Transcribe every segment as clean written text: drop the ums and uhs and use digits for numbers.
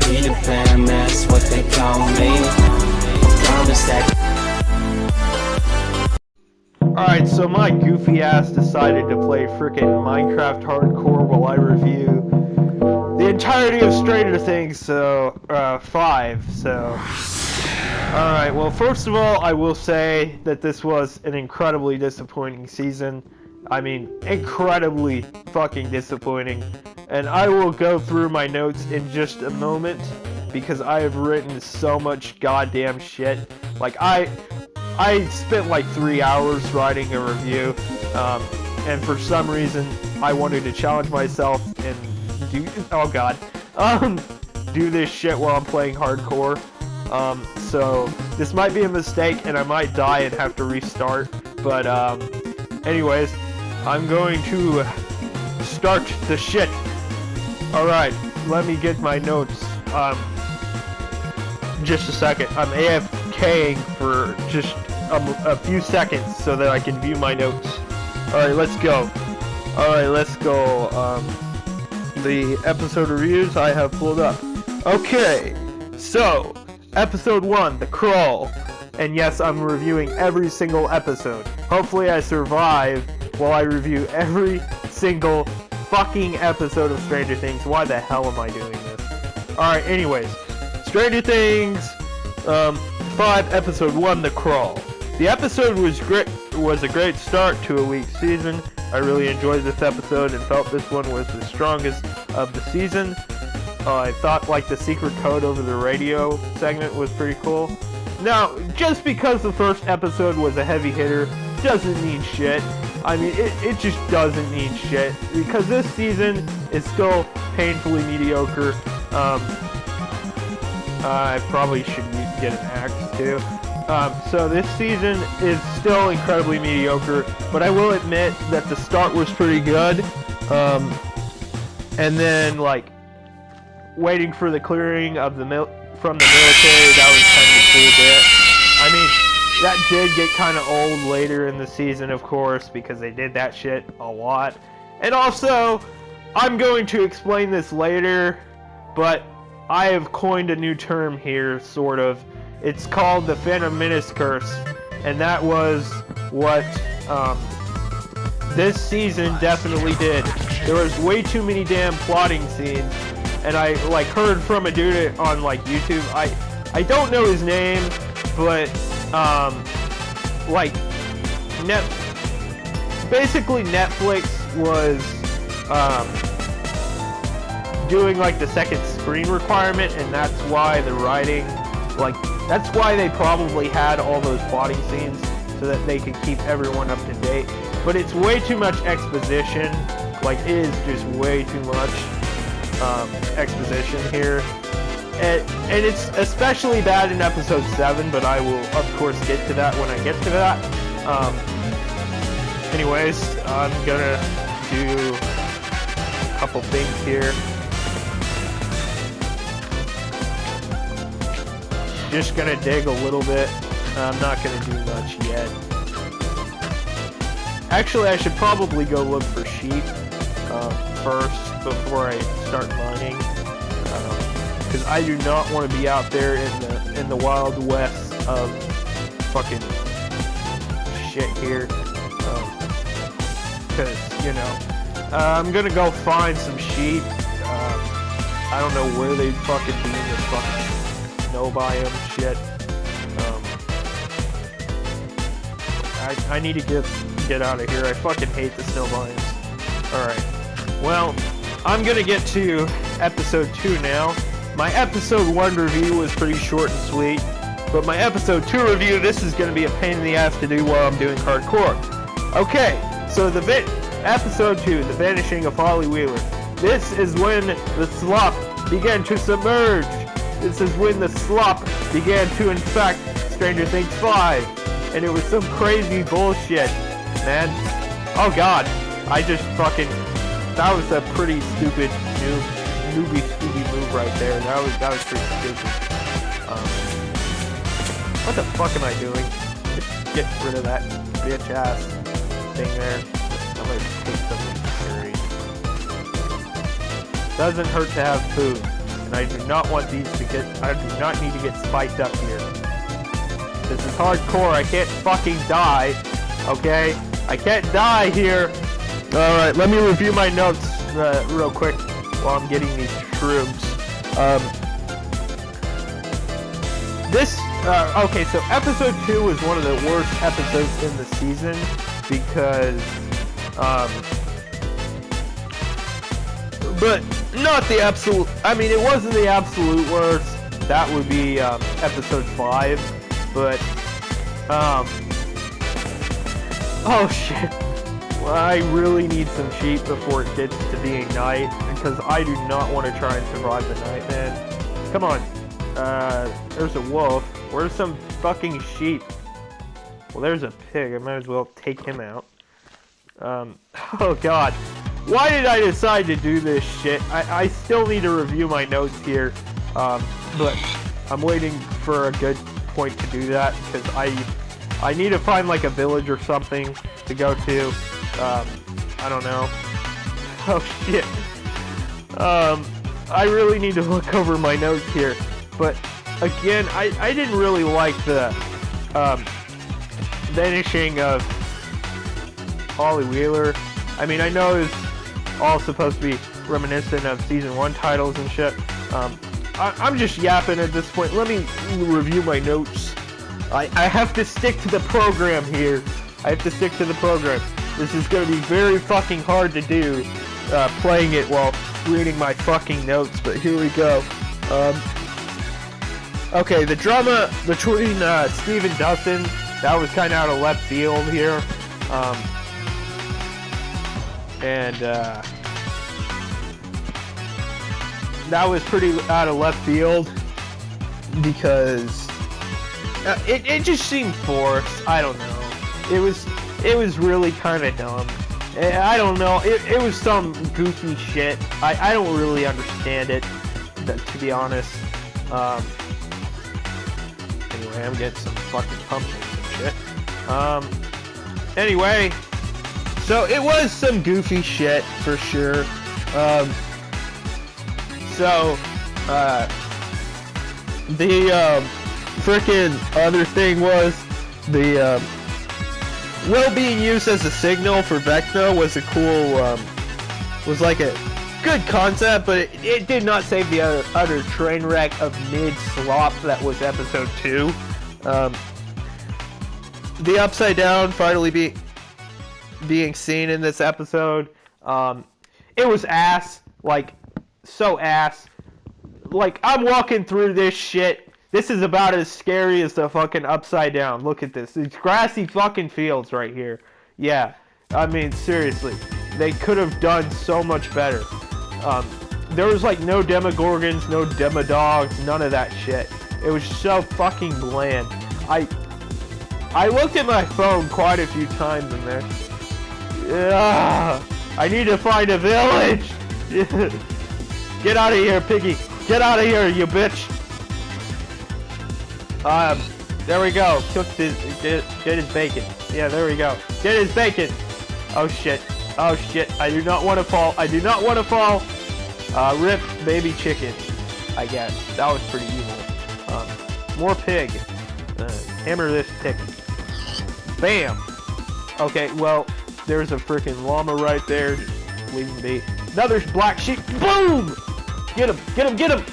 Peter Pan, that's what they call me. Promise that. Alright, so my goofy ass decided to play frickin' Minecraft Hardcore while I review the entirety of Stranger Things, 5, so... Alright, well, first of all, I will say that this was an incredibly disappointing season. I mean, incredibly fucking disappointing. And I will go through my notes in just a moment, because I have written so much goddamn shit. Like, I spent like 3 hours writing a review, and for some reason, I wanted to challenge myself and do this shit while I'm playing hardcore. So this might be a mistake, and I might die and have to restart. But anyways, I'm going to start the shit. All right, let me get my notes. Just a second. I'm AFKing for just a few seconds so that I can view my notes. Alright, let's go. The episode reviews I have pulled up. Okay, so, episode 1, The Crawl. And yes, I'm reviewing every single episode. Hopefully I survive while I review every single fucking episode of Stranger Things. Why the hell am I doing this? Alright, anyways. Stranger Things 5, episode 1, The Crawl. The episode was a great start to a weak season. I really enjoyed this episode and felt this one was the strongest of the season. I thought like the secret code over the radio segment was pretty cool. Now, just because the first episode was a heavy hitter doesn't mean shit. I mean, it just doesn't mean shit, because this season is still painfully mediocre. I probably should get an axe too. So this season is still incredibly mediocre, but I will admit that the start was pretty good. And then like waiting for the clearing of from the military, that was kind of a cool bit. I mean, that did get kind of old later in the season, of course, because they did that shit a lot. And also, I'm going to explain this later, but I have coined a new term here, sort of. It's called the Phantom Menace Curse, and that was what this season definitely did. There was way too many damn plotting scenes, and I like heard from a dude on like YouTube. I don't know his name, but like basically Netflix was doing like the second screen requirement, and that's why the writing, like, that's why they probably had all those plotting scenes, so that they could keep everyone up to date. But it's way too much exposition. Like, it is just way too much exposition here. And it's especially bad in episode 7, but I will, of course, get to that when I get to that. Anyways, I'm gonna do a couple things here. Just gonna dig a little bit. I'm not gonna do much yet. Actually, I should probably go look for sheep first before I start mining, because I do not want to be out there in the wild west of fucking shit here. Because you know, I'm gonna go find some sheep. I don't know where they fucking be in this fucking snow biome shit. I need to get out of here. I fucking hate the snow biomes. Alright. Well, I'm gonna get to episode 2 now. My episode 1 review was pretty short and sweet, but my episode 2 review, this is gonna be a pain in the ass to do while I'm doing hardcore. Okay, so episode 2, The Vanishing of Holly Wheeler. This is when the slop began to submerge. This is when the slop began to infect Stranger Things 5. And it was some crazy bullshit, man. Oh god, I just fucking... That was a pretty stupid newbie move right there. That was pretty stupid. What the fuck am I doing? Just get rid of that bitch ass thing there. I'm gonna take something serious. Doesn't hurt to have food. and I do not want these to get, I do not need to get spiked up here. This is hardcore, I can't fucking die, okay? I can't die here. Alright, let me review my notes real quick while I'm getting these shrooms. Okay, so episode 2 was one of the worst episodes in the season because, but not the absolute, I mean, it wasn't the absolute worst. That would be, episode 5, but, oh shit. I really need some sheep before it gets to being night, because I do not want to try and survive the night, man. Come on. There's a wolf. Where's some fucking sheep? Well, there's a pig. I might as well take him out. Oh god. Why did I decide to do this shit? I still need to review my notes here, but I'm waiting for a good point to do that, because I need to find like a village or something to go to. I don't know. Oh shit. I really need to look over my notes here. But again, I didn't really like the vanishing of Holly Wheeler. I mean, I know it's all supposed to be reminiscent of season 1 titles and shit. I'm just yapping at this point. Let me review my notes. I have to stick to the program here. I have to stick to the program. This is going to be very fucking hard to do, playing it while reading my fucking notes, but here we go. Okay, the drama between Steve and Dustin, that was kind of out of left field here. That was pretty out of left field because it just seemed forced. I don't know. It was really kind of dumb. I don't know. It was some goofy shit. I don't really understand it, to be honest. Anyway, I'm getting some fucking pumpkins and shit. Anyway, so it was some goofy shit for sure. The frickin' other thing was the well being used as a signal for Vecna was a cool, was like a good concept, but it did not save the utter train wreck of mid-slop that was episode 2. The Upside Down finally being seen in this episode, it was ass, like, so ass. Like, I'm walking through this shit. This is about as scary as the fucking Upside Down. Look at this. It's grassy fucking fields right here. Yeah. I mean, seriously. They could have done so much better. There was like no Demogorgons, no Demodogs, none of that shit. It was so fucking bland. I looked at my phone quite a few times in there. I need to find a village! Get out of here, piggy! Get out of here, you bitch! There we go. Cook his, get his bacon. Yeah, there we go. Get his bacon! Oh shit. Oh shit. I do not want to fall. I do not want to fall. Rip baby chicken. I guess. That was pretty evil. More pig. Hammer this pig. Bam! Okay, well, there's a freaking llama right there. Just leave him be. Another black sheep. Boom! Get him! Get him! Get him!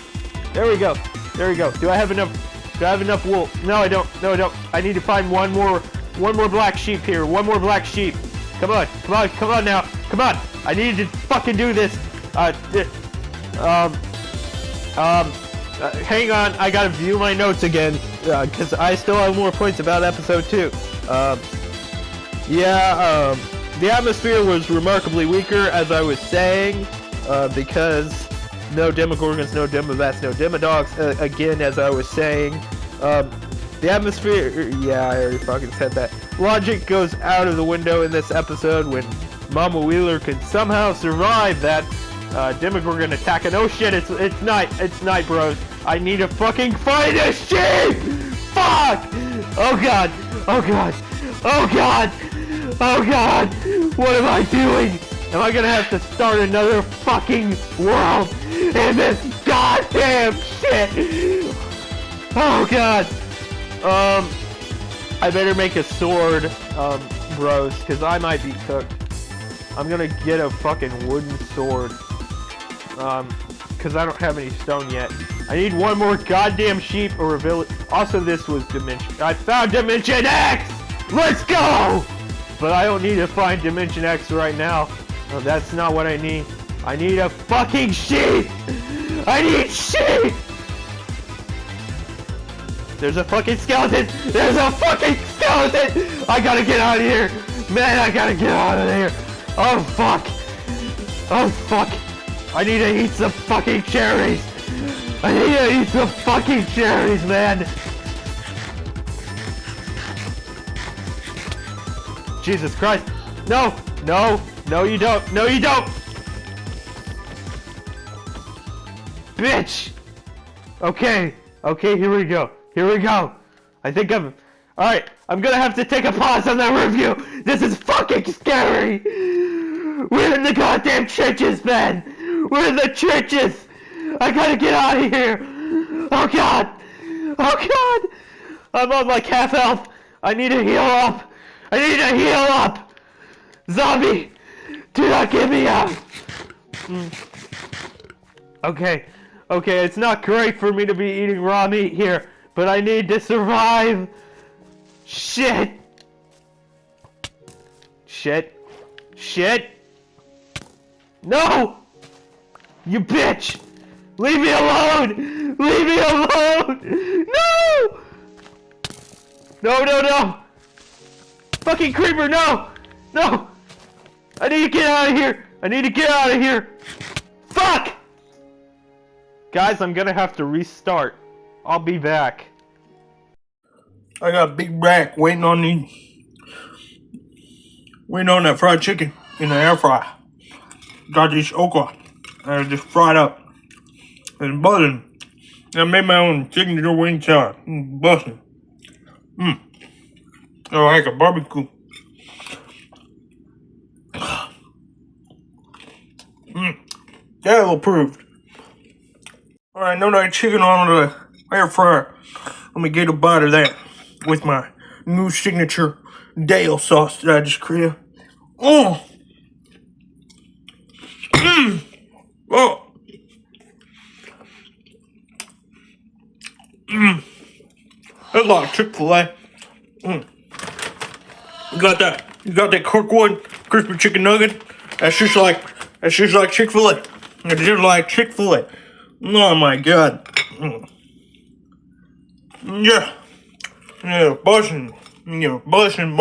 There we go. There we go. Do I have enough? Do I have enough wool? No, I don't. No, I don't. I need to find one more black sheep here. One more black sheep. Come on. Come on. Come on now. Come on. I need to fucking do this. Hang on. I gotta view my notes again. Because I still have more points about episode 2. The atmosphere was remarkably weaker, as I was saying, because no Demogorgons, no Demobats, no Demodogs, again, as I was saying. The atmosphere, yeah, I already fucking said that. Logic goes out of the window in this episode when Mama Wheeler can somehow survive that Demogorgon attack. And oh shit, it's night, bros. I need to fucking find a sheep! Fuck! Oh god! Oh god! Oh god! Oh god! What am I doing? Am I gonna have to start another fucking world in this goddamn shit! Oh god! I better make a sword, bros, because I might be cooked. I'm gonna get a fucking wooden sword. Because I don't have any stone yet. I need one more goddamn sheep or a village. Also, this was Dimension. I found Dimension X! Let's go! But I don't need to find Dimension X right now. No, that's not what I need. I need a fucking sheep! I need sheep! There's a fucking skeleton! There's a fucking skeleton! I gotta get out of here! Man, I gotta get out of here! Oh, fuck! Oh, fuck! I need to eat some fucking cherries! I need to eat some fucking cherries, man! Jesus Christ! No! No! No, you don't! No, you don't! Bitch! Okay. Okay, here we go. Here we go. I think I'm... Alright, I'm gonna have to take a pause on that review! This is fucking scary! We're in the goddamn trenches, man! We're in the trenches! I gotta get out of here! Oh god! Oh god! I'm on like half health! I need to heal up! I need to heal up! Zombie! Do not get me out! Okay. Okay, it's not great for me to be eating raw meat here, but I need to survive! Shit! Shit! Shit! No! You bitch! Leave me alone! Leave me alone! No! No, no, no! Fucking creeper, no! No! I need to get out of here! I need to get out of here! Fuck! Guys, I'm gonna have to restart. I'll be back. I got a big rack waiting on that fried chicken in the air fryer. Got this okra. I just fried up. It's buzzing. I made my own signature wing salad. Busting. Oh, like a barbecue. That'll approved. Alright, no that chicken on the air fryer. Let me get a bite of that with my new signature Dale sauce that I just created. Oh! Oh! That's like Chick-fil-A. You got that Kirkwood crispy chicken nugget? That's just like Chick-fil-A. It's just like Chick-fil-A. Oh my god. Yeah. Yeah, busting. Yeah, busting.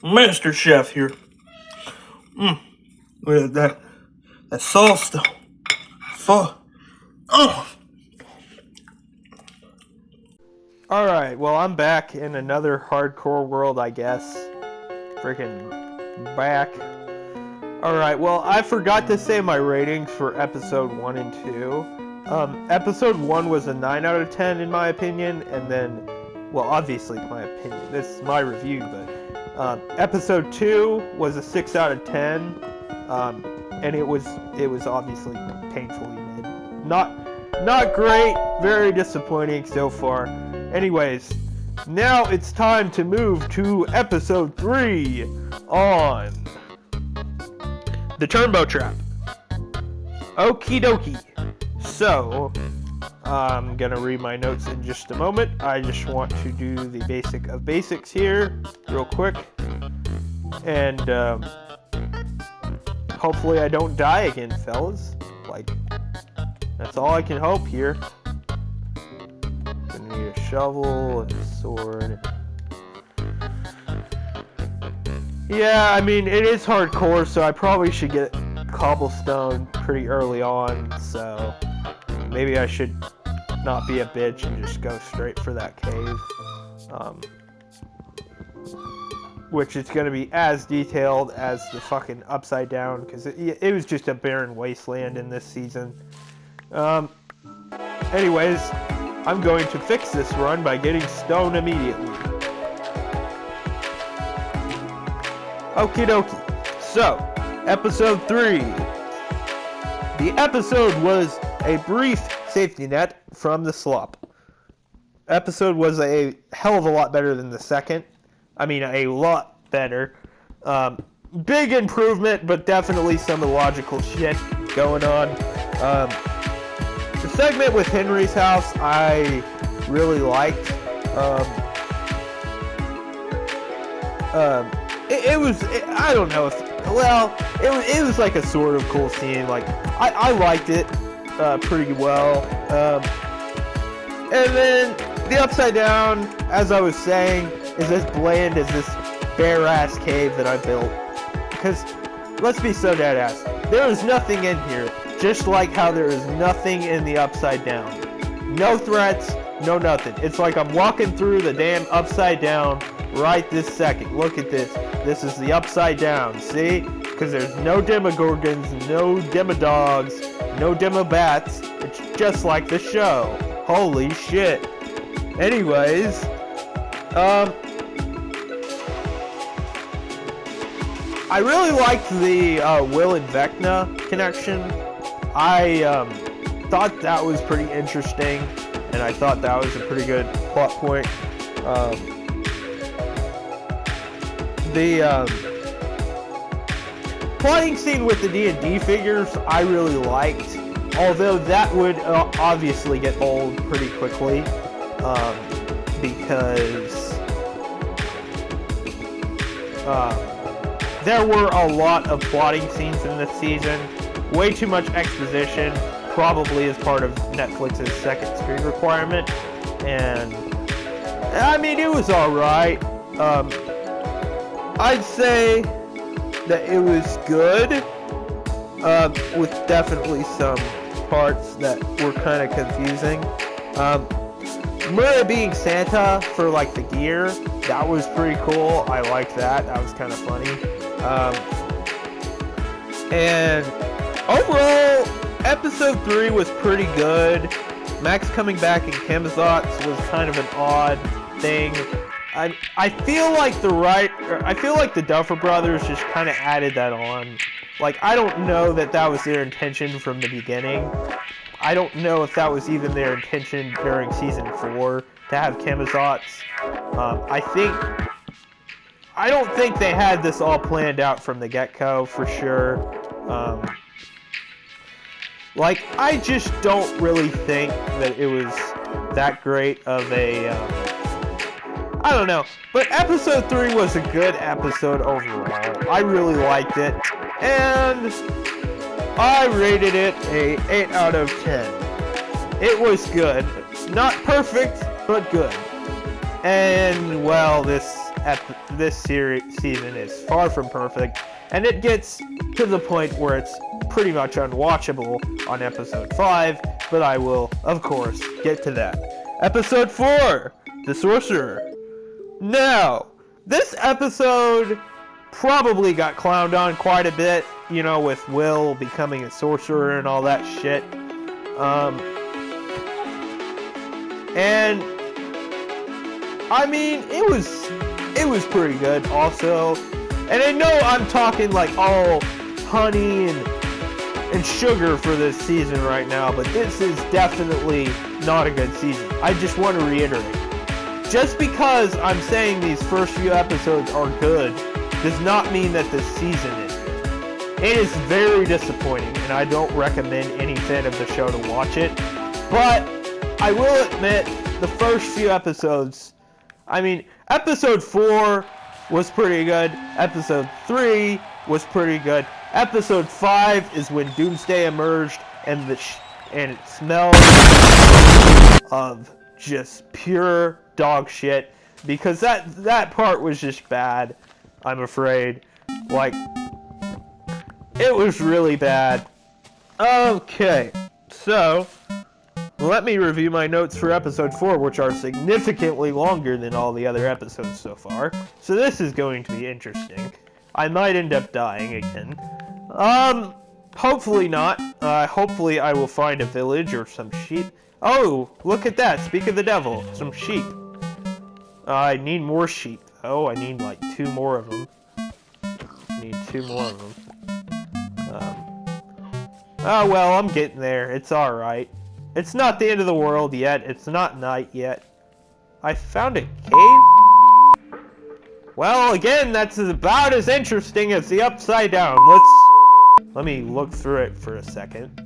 Master chef here. Look at that sauce though. Fuck. Oh. Alright, well, I'm back in another hardcore world, I guess. Freaking back. Alright, well, I forgot to say my ratings for episode 1 and 2. Episode 1 was a 9 out of 10 in my opinion, and then, well, obviously my opinion, this is my review, but episode 2 was a 6 out of 10, and it was obviously painfully mid. Not great, very disappointing so far. Anyways, now it's time to move to episode 3 on the Turnbow Trap. Okie dokie. So, I'm gonna read my notes in just a moment. I just want to do the basic of basics here, real quick. And, hopefully I don't die again, fellas. Like, that's all I can hope here. Gonna need a shovel and a sword. Yeah, I mean, it is hardcore, so I probably should get cobblestone pretty early on, so maybe I should not be a bitch and just go straight for that cave. Which is going to be as detailed as the fucking Upside Down, because it was just a barren wasteland in this season. Anyways, I'm going to fix this run by getting stone immediately. Okie dokie. So, episode 3, The episode was a brief safety net from the slop. Episode was a hell of a lot better than the second. I mean, a lot better. Big improvement, but definitely some illogical shit going on. The segment with Henry's house, I really liked. I don't know if, it was like a sort of cool scene. Like, I liked it pretty well. And then the Upside Down, as I was saying, is as bland as this bare-ass cave that I built. Because, let's be so dead-ass, there is nothing in here, just like how there is nothing in the Upside Down. No threats, no nothing. It's like I'm walking through the damn Upside Down right this second. Look at this. This is the Upside Down, see? Because there's no Demogorgons, no Demodogs, no Demobats. It's just like the show. Holy shit. Anyways, I really liked the Will and Vecna connection. I thought that was pretty interesting, and I thought that was a pretty good plot point. The playing scene with the D&D figures I really liked, although that would obviously get old pretty quickly, because there were a lot of plotting scenes in this season, way too much exposition, probably as part of Netflix's second screen requirement, and I mean, it was alright. I'd say that it was good, with definitely some parts that were kind of confusing. Murray being Santa for like the gear, that was pretty cool. I liked that. That was kind of funny. And overall, episode 3 was pretty good. Max coming back in Chemzots was kind of an odd thing. I feel like the Duffer Brothers just kind of added that on. Like, I don't know that that was their intention from the beginning. I don't know if that was even their intention during season 4 to have Chemzots. I don't think they had this all planned out from the get-go for sure. Like, I just don't really think that it was that great of a, I don't know. But episode 3 was a good episode overall. I really liked it. And I rated it a 8 out of 10. It was good. Not perfect, but good. And, well, this season is far from perfect. And it gets to the point where it's pretty much unwatchable on episode 5. But I will, of course, get to that. Episode 4, The Sorcerer. Now, this episode probably got clowned on quite a bit, you know, with Will becoming a sorcerer and all that shit. And I mean, it was pretty good also. And I know I'm talking like all honey and sugar for this season right now, but this is definitely not a good season. I just want to reiterate. Just because I'm saying these first few episodes are good does not mean that this season is good. It is very disappointing, and I don't recommend any fan of the show to watch it. But I will admit, the first few episodes, I mean, episode 4 was pretty good. Episode 3 was pretty good. Episode 5 is when Doomsday emerged, and it smelled of just pure dog shit, because that part was just bad, I'm afraid. Like, it was really bad. Okay, so let me review my notes for episode 4, which are significantly longer than all the other episodes so far. So this is going to be interesting. I might end up dying again. Hopefully not. Hopefully I will find a village or some sheep. Oh, look at that. Speak of the devil. Some sheep. I need more sheep, though. I need, like, 2 more of them. Oh well, I'm getting there. It's alright. It's not the end of the world yet. It's not night yet. I found a cave? Well, again, that's about as interesting as the Upside Down. Let me look through it for a second.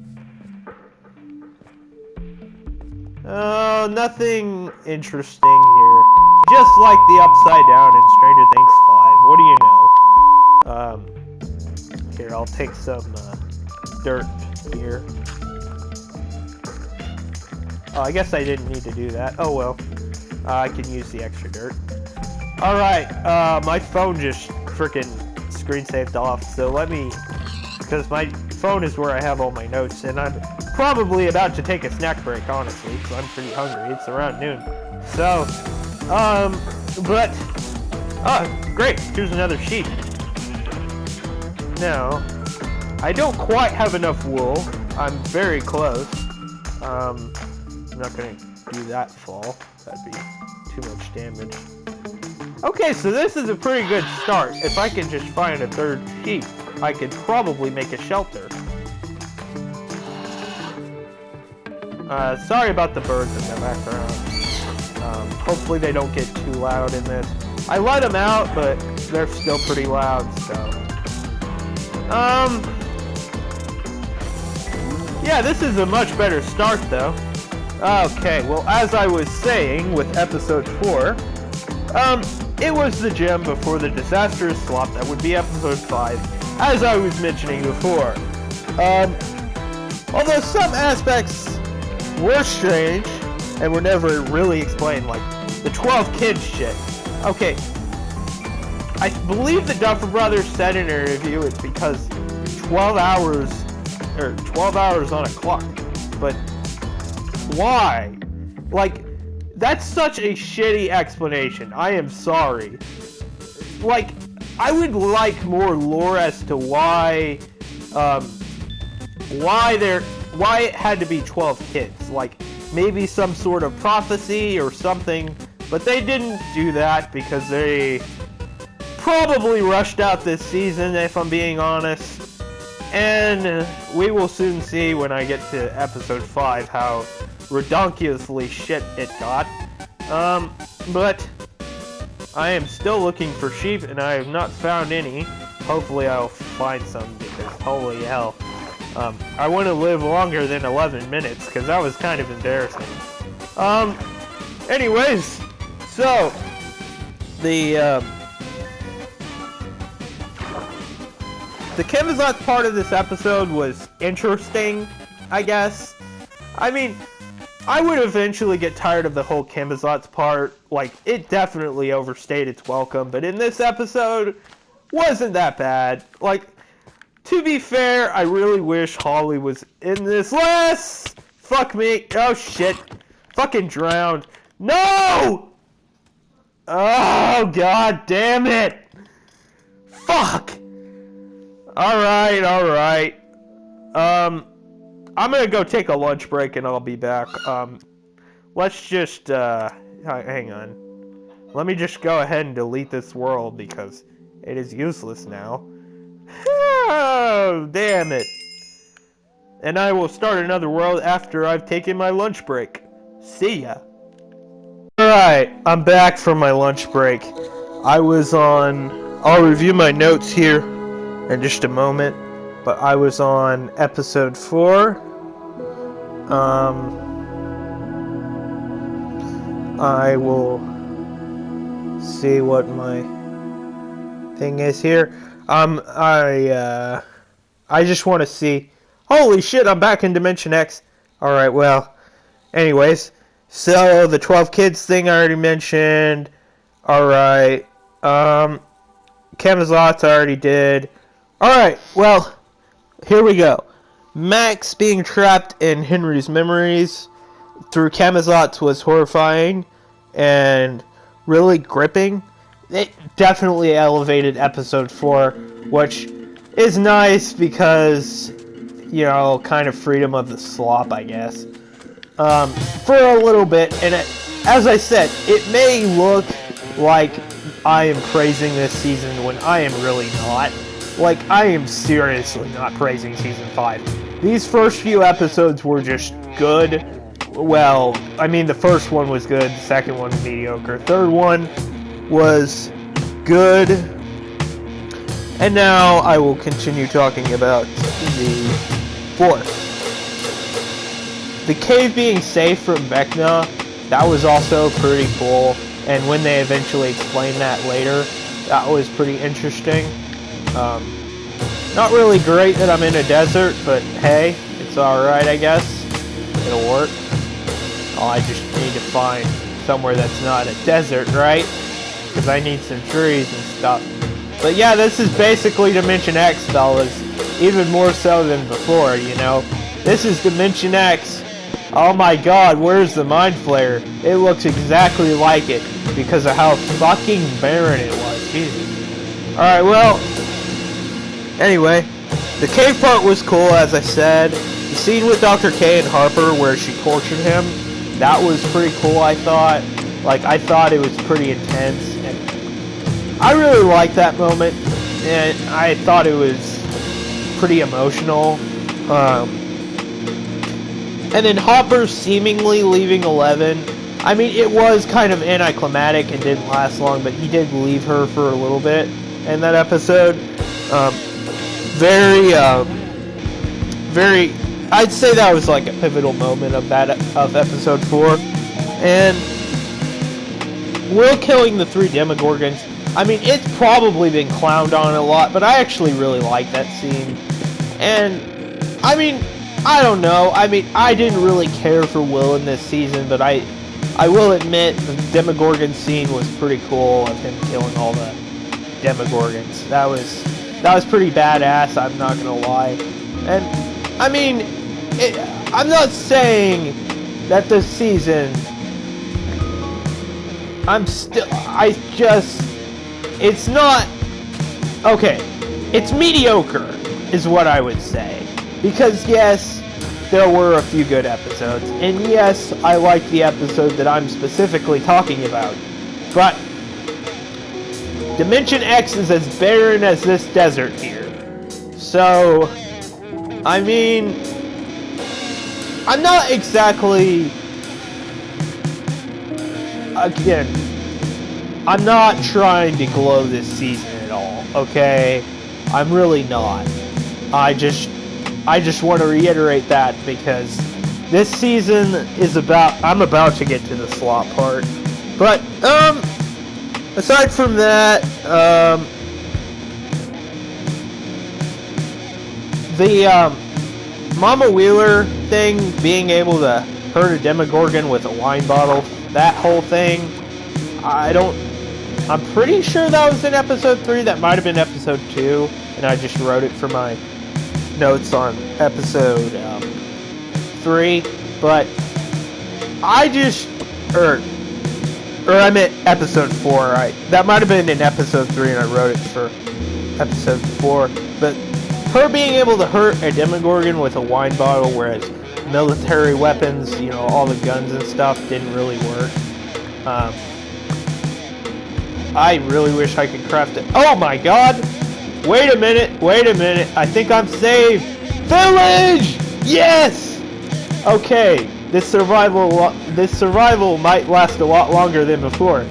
Oh, nothing interesting here. Just like the Upside Down in Stranger Things 5. What do you know? Here, I'll take some dirt here. Oh, I guess I didn't need to do that. Oh well. I can use the extra dirt. Alright, my phone just freaking screen saved off, so let me... Because my phone is where I have all my notes, and I'm probably about to take a snack break, honestly, because I'm pretty hungry. It's around noon. So, but... Oh, great, here's another sheep. Now, I don't quite have enough wool. I'm very close. I'm not gonna do that fall. That'd be too much damage. Okay, so this is a pretty good start. If I can just find a third sheep, I could probably make a shelter. Sorry about the birds in the background. Hopefully they don't get too loud in this. I let them out, but they're still pretty loud, so... Yeah, this is a much better start, though. Okay, well, as I was saying with episode 4, it was the gem before the disastrous slop that would be episode 5, as I was mentioning before. Although some aspects were strange, and were never really explained, like the 12 kids shit. Okay, I believe the Duffer Brothers said in a review it's because 12 hours on a clock, but why? Like, that's such a shitty explanation. I am sorry. Like, I would like more lore as to why it had to be 12 kids. Like, maybe some sort of prophecy or something, but they didn't do that because they probably rushed out this season, if I'm being honest. And we will soon see when I get to episode 5 how redonkulously shit it got. But I am still looking for sheep and I have not found any. Hopefully I'll find some because holy hell. I want to live longer than 11 minutes because that was kind of embarrassing. Anyways, so the Chemizot part of this episode was interesting, I guess. I mean, I would eventually get tired of the whole Chemizot's part. Like, it definitely overstayed its welcome, but in this episode, wasn't that bad. Like, to be fair, I really wish Holly was in this less. Fuck me. Oh, shit. Fucking drowned. No! Oh, god damn it. Fuck. Alright. I'm gonna go take a lunch break and I'll be back. Let's just, hang on. Let me just go ahead and delete this world because it is useless now. Oh, damn it. And I will start another world after I've taken my lunch break. See ya. Alright, I'm back from my lunch break. I'll review my notes here in just a moment, but I was on episode 4. I will see what my thing is here. I just want to see. Holy shit, I'm back in Dimension X. Alright, well, anyways, so the 12 kids thing I already mentioned. Alright, Chemizot's I already did. Alright, well, here we go. Max being trapped in Henry's memories through Chemizot's was horrifying and really gripping. It definitely elevated episode 4, which is nice because, you know, kind of freedom of the slop, I guess. For a little bit, and as I said, it may look like I am praising this season when I am really not. Like, I am seriously not praising Season 5. these first few episodes were just good. Well, I mean, the first one was good, the second one mediocre, third one was good, and now I will continue talking about the fourth. The cave being safe from Vecna, that was also pretty cool, and when they eventually explain that later, that was pretty interesting. Not really great that I'm in a desert, but hey, it's alright, I guess. It'll work. Oh, I just need to find somewhere that's not a desert, right? Because I need some trees and stuff. But yeah, this is basically Dimension X, fellas. Even more so than before, you know? This is Dimension X. Oh my god, where's the Mind Flayer? It looks exactly like it because of how fucking barren it was. Jesus. Alright, well, anyway, the cave part was cool, as I said. The scene with Dr. K and Harper where she tortured him, that was pretty cool, I thought. Like, I thought it was pretty intense, and I really liked that moment, and I thought it was pretty emotional. And then Hopper seemingly leaving Eleven, I mean, it was kind of anticlimactic and didn't last long, but he did leave her for a little bit in that episode. Very, I'd say that was like a pivotal moment of episode 4. And Will killing the 3 Demogorgons, I mean, it's probably been clowned on a lot, but I actually really like that scene. And, I mean, I don't know. I mean, I didn't really care for Will in this season, but I will admit the Demogorgon scene was pretty cool of him killing all the Demogorgons. That was pretty badass, I'm not gonna lie. And, I mean, I'm not saying that this season, it's not, okay, it's mediocre, is what I would say. Because, yes, there were a few good episodes, and yes, I like the episode that I'm specifically talking about, but Dimension X is as barren as this desert here. So, I mean, I'm not exactly, again, I'm not trying to glow this season at all, okay? I'm really not. I just want to reiterate that because this season is I'm about to get to the slot part. But, aside from that, the, Mama Wheeler thing, being able to hurt a Demogorgon with a wine bottle, that whole thing, I'm pretty sure that was in episode 3, that might have been episode 2, and I just wrote it for my notes on episode 3, but I meant episode 4, right? That might have been in episode 3 and I wrote it for episode 4, but her being able to hurt a Demogorgon with a wine bottle, whereas military weapons, you know, all the guns and stuff didn't really work. I really wish I could craft it. Oh my god! Wait a minute, I think I'm saved! Village! Yes! Okay, this survival might last a lot longer than before.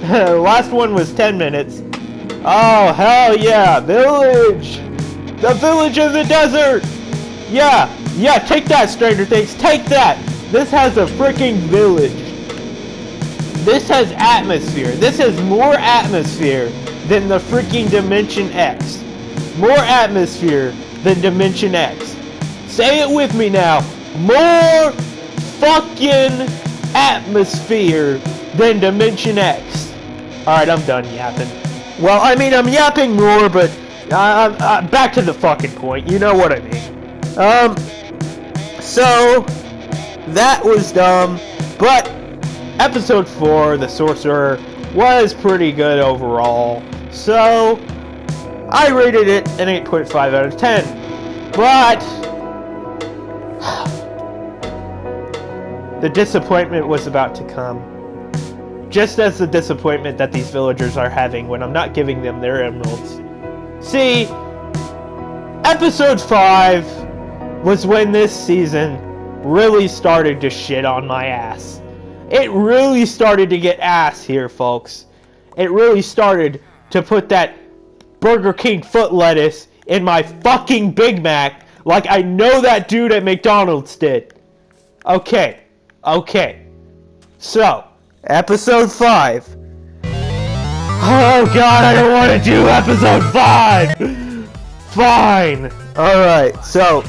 The last one was 10 minutes. Oh, hell yeah, village! The village in the desert! Yeah, take that, Stranger Things, take that! This has a freaking village. This has atmosphere. This has more atmosphere than the freaking Dimension X. More atmosphere than Dimension X. Say it with me now. More fucking atmosphere than Dimension X. Alright, I'm done yapping. Well, I mean, I'm yapping more, but back to the fucking point. You know what I mean. So, that was dumb, but episode 4, The Sorcerer, was pretty good overall. So, I rated it an 8.5 out of 10. But the disappointment was about to come. Just as the disappointment that these villagers are having when I'm not giving them their emeralds. See, episode 5 was when this season really started to shit on my ass. It really started to get ass here, folks. It really started to put that Burger King foot lettuce in my fucking Big Mac like I know that dude at McDonald's did. Okay. So, episode 5. Oh god, I don't want to do episode 5! Fine! Alright, so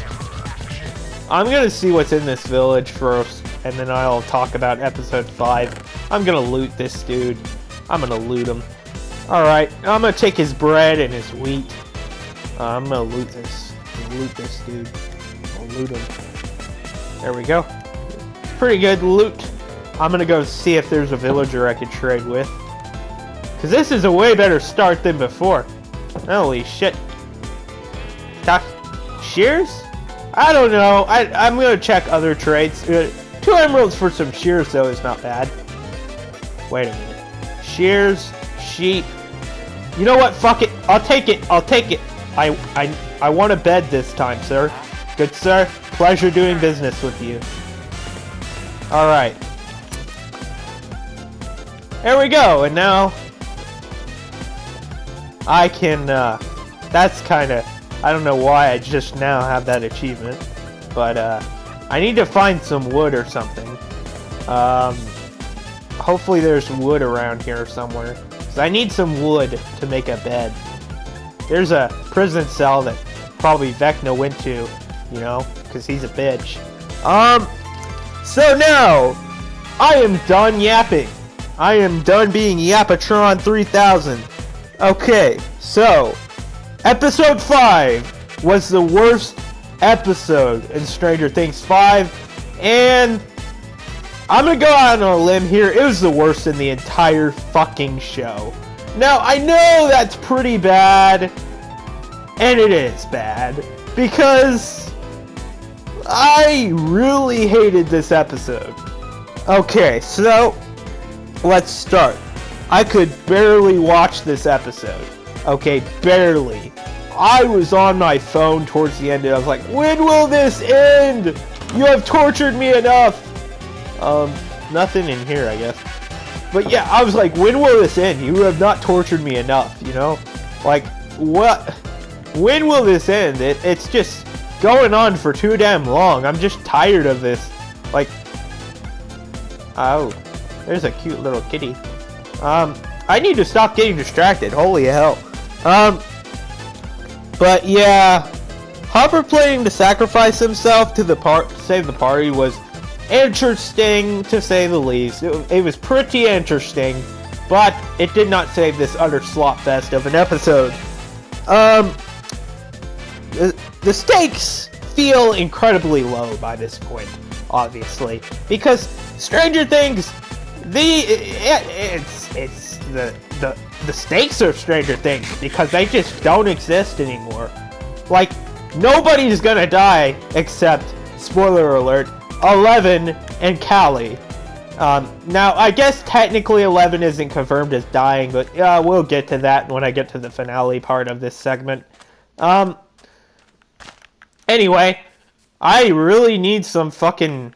I'm gonna see what's in this village first, and then I'll talk about episode 5. I'm gonna loot this dude. I'm gonna loot him. Alright, I'm gonna take his bread and his wheat. I'm gonna loot this. Loot this dude. I'll loot him. There we go. Pretty good loot. I'm gonna go see if there's a villager I could trade with. Cause this is a way better start than before. Holy shit. Shears? I don't know. I'm gonna check other trades. 2 emeralds for some shears though is not bad. Wait a minute. Shears, sheep. You know what? Fuck it. I'll take it. I want a bed this time, sir. Good sir. Pleasure doing business with you. Alright. There we go. And now I can, that's kinda, I don't know why I just now have that achievement, but, I need to find some wood or something. Hopefully there's wood around here somewhere, because I need some wood to make a bed. There's a prison cell that probably Vecna went to, you know, because he's a bitch. So now, I am done yapping. I am done being Yapatron 3000. Okay, so, episode 5 was the worst episode in Stranger Things 5, and I'm gonna go out on a limb here, it was the worst in the entire fucking show. Now, I know that's pretty bad, and it is bad, because I really hated this episode. Okay, so, let's start. I could barely watch this episode. Okay, barely. I was on my phone towards the end and I was like, when will this end? You have tortured me enough. Nothing in here, I guess. But yeah, I was like, when will this end? You have not tortured me enough, you know? Like, what? When will this end? It's just going on for too damn long. I'm just tired of this. Like, oh, there's a cute little kitty. I need to stop getting distracted. Holy hell. But yeah, Hopper planning to sacrifice himself to save the party was interesting, to say the least. It was pretty interesting, but it did not save this utter slop fest of an episode. The stakes feel incredibly low by this point, obviously, because Stranger Things, the stakes of Stranger Things, because they just don't exist anymore. Like, nobody's gonna die except, spoiler alert, 11 and Callie. Now, I guess technically 11 isn't confirmed as dying, but we'll get to that when I get to the finale part of this segment. Anyway, I really need some fucking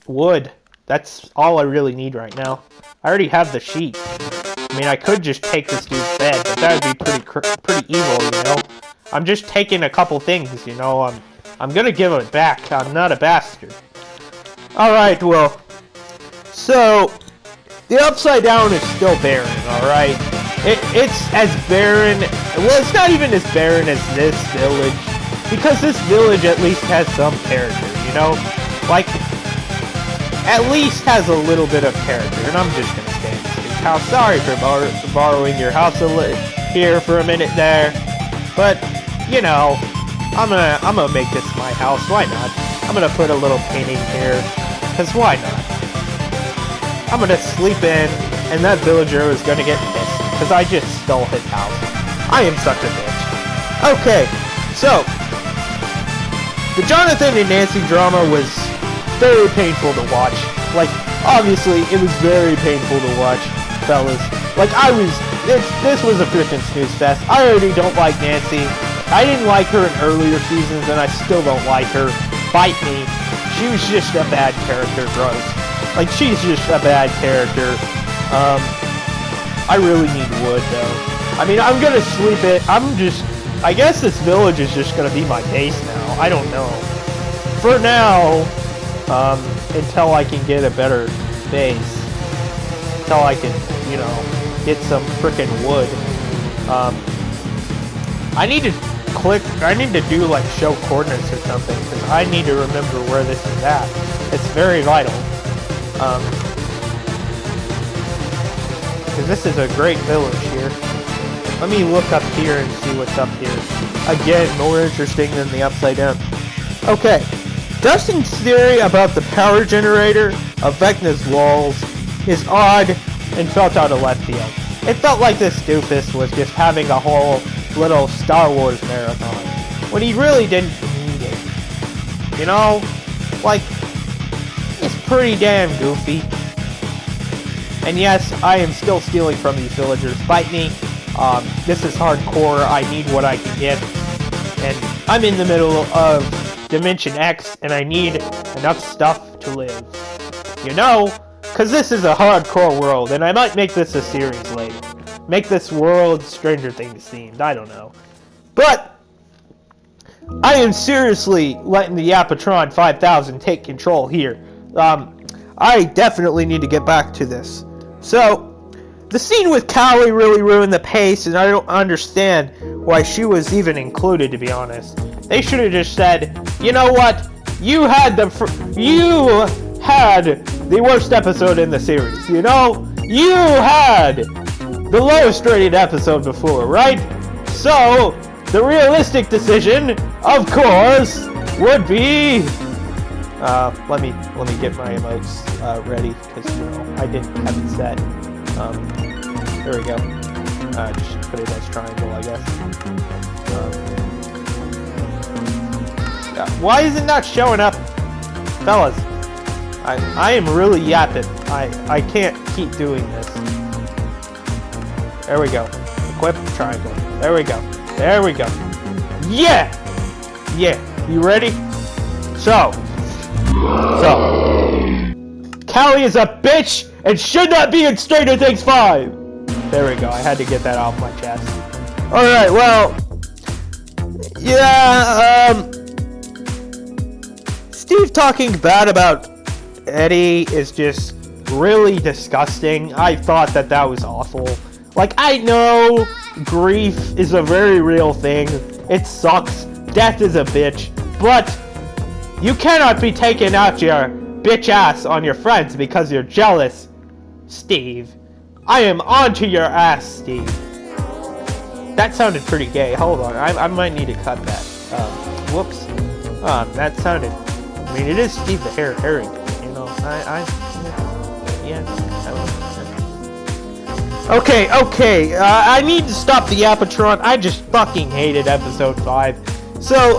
wood. That's all I really need right now. I already have the sheet. I mean, I could just take this dude's bed, but that would be pretty evil, you know? I'm just taking a couple things, you know? I'm gonna give it back. I'm not a bastard. Alright, well, so, the Upside Down is still barren, alright? It's as barren, well, it's not even as barren as this village, because this village at least has some character, you know? Like, at least has a little bit of character, and I'm just gonna stay in this house. Sorry for borrowing your house here for a minute there, but, you know, I'm gonna make this my house, why not? I'm gonna put a little painting here, cause why not? I'm gonna sleep in, and that villager is gonna get pissed, cause I just stole his house. I am such a bitch. Okay, so, the Jonathan and Nancy drama was very painful to watch. Like, obviously, it was very painful to watch, fellas. Like, this was a freaking snooze fest. I already don't like Nancy. I didn't like her in earlier seasons, and I still don't like her. Bite me. She was just a bad character, gross. Like, she's just a bad character. I really need wood, though. I mean, I'm gonna sleep it. I guess this village is just gonna be my base now. I don't know. For now, until I can get a better base. Until I can, you know, get some frickin' wood. I need to do, like, show coordinates or something, because I need to remember where this is at. It's very vital. Because this is a great village here. Let me look up here and see what's up here. Again, more interesting than the Upside Down. Okay. Dustin's theory about the power generator of Vecna's walls is odd and felt out of left field. It felt like this doofus was just having a whole little Star Wars marathon, when he really didn't need it. You know? Like, it's pretty damn goofy. And yes, I am still stealing from these villagers. Fight me. This is hardcore. I need what I can get. And I'm in the middle of Dimension X, and I need enough stuff to live. You know? Because this is a hardcore world, and I might make this a series later. Make this world Stranger Things themed. I don't know. But I am seriously letting the Yapatron 5000 take control here. I definitely need to get back to this. So, the scene with Callie really ruined the pace, and I don't understand why she was even included, to be honest. They should have just said, you know what? You had the worst episode in the series, you know? You had the lowest rated episode before, right? So, the realistic decision, of course, would be... let me get my emotes ready, because, you know, I didn't have it set. There we go. Just put it as triangle, I guess. Why is it not showing up? Fellas, I am really yapping. I can't keep doing this. There we go. Equip triangle. There we go. There we go. Yeah! Yeah. You ready? So. Callie is a bitch and should not be in Stranger Things 5! There we go. I had to get that off my chest. Alright, well. Yeah, Steve talking bad about Eddie is just really disgusting. I thought that was awful. Like, I know grief is a very real thing. It sucks. Death is a bitch. But you cannot be taking out your bitch ass on your friends because you're jealous, Steve. I am onto your ass, Steve. That sounded pretty gay. Hold on. I might need to cut that. Whoops. That sounded... I mean, it is Steve the Harrington, you know. Yeah. Okay. I need to stop the Yapatron. I just fucking hated episode 5. So,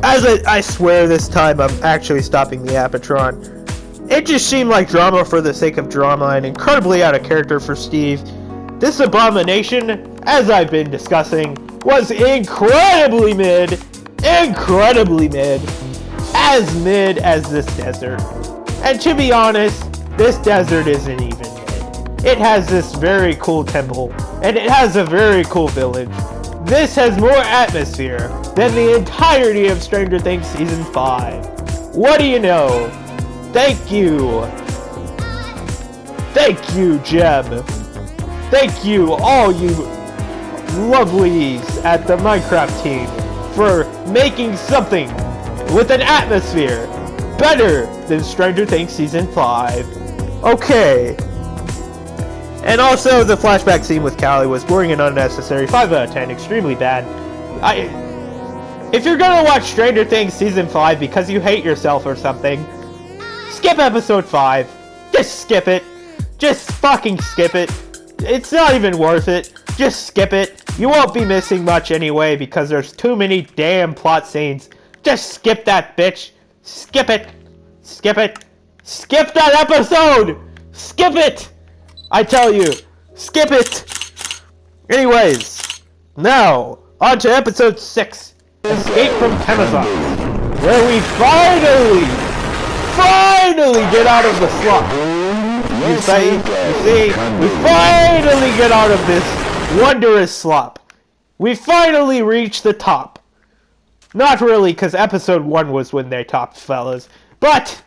as I swear this time I'm actually stopping the Yapatron. It just seemed like drama for the sake of drama and incredibly out of character for Steve. This abomination, as I've been discussing, was incredibly mid. Incredibly mid. As mid as this desert. And to be honest, this desert isn't even mid. It has this very cool temple, and it has a very cool village. This has more atmosphere than the entirety of Stranger Things Season 5. What do you know? Thank you. Thank you, Jeb. Thank you, all you lovelies at the Minecraft team, for making something with an atmosphere better than Stranger Things Season 5. Okay. And also, the flashback scene with Callie was boring and unnecessary. 5 out of 10, extremely bad. If you're gonna watch Stranger Things Season 5 because you hate yourself or something, skip episode 5. Just skip it. Just fucking skip it. It's not even worth it. Just skip it. You won't be missing much anyway because there's too many damn plot scenes. Just skip that, bitch. Skip it. Skip it. Skip that episode! Skip it! I tell you. Skip it! Anyways. Now, on to episode 6, Escape from Chemazons, where we finally get out of the slump. You see, we finally get out of this wondrous slump. We finally reach the top. Not really, because episode 1 was when they topped, fellas. But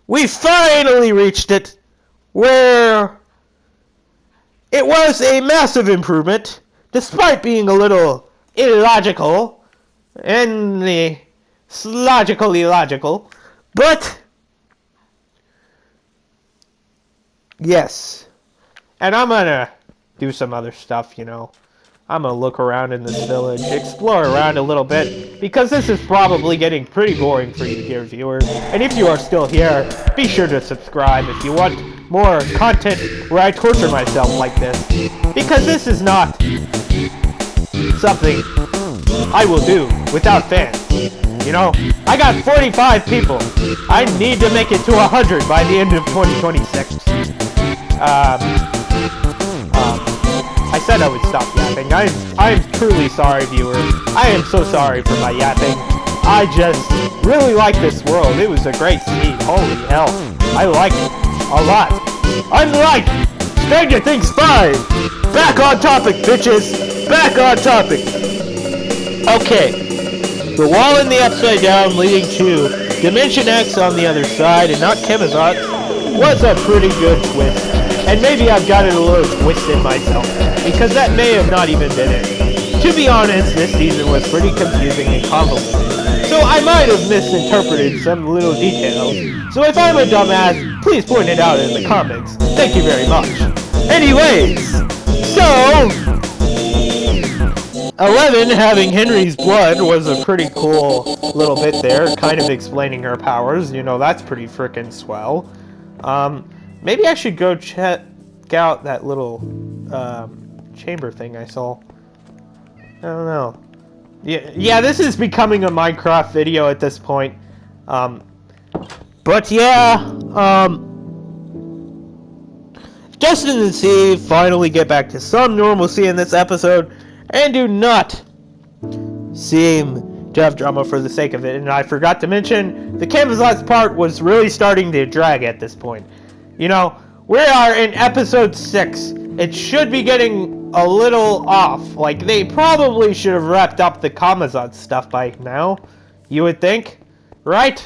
we finally reached it, where it was a massive improvement, despite being a little illogical, and the logically illogical. But yes, and I'm gonna do some other stuff, you know. I'm gonna look around in this village, explore around a little bit, because this is probably getting pretty boring for you, dear viewers. And if you are still here, be sure to subscribe if you want more content where I torture myself like this. Because this is not something I will do without fans. You know, I got 45 people. I need to make it to 100 by the end of 2026. I said I would stop yapping. I'm truly sorry, viewers. I am so sorry for my yapping. I just really like this world. It was a great scene. Holy hell. I like it a lot. Unlike Stranger Things 5. Back on topic, bitches. Back on topic. Okay. The wall in the Upside Down leading to Dimension X on the other side and not Chemazons was a pretty good twist. And maybe I've got it a little twisted myself, because that may have not even been it. To be honest, this season was pretty confusing and convoluted, so I might have misinterpreted some little details. So if I'm a dumbass, please point it out in the comments. Thank you very much. Anyways, so 11 having Henry's blood was a pretty cool little bit there, kind of explaining her powers. You know, that's pretty frickin' swell. Maybe I should go check out that little chamber thing I saw. I don't know. Yeah, this is becoming a Minecraft video at this point. But yeah, Justin and Steve finally get back to some normalcy in this episode, and do not seem to have drama for the sake of it. And I forgot to mention, the Chemazons part was really starting to drag at this point. You know, we are in episode 6. It should be getting a little off. Like, they probably should have wrapped up the Chemazon stuff by now. You would think? Right?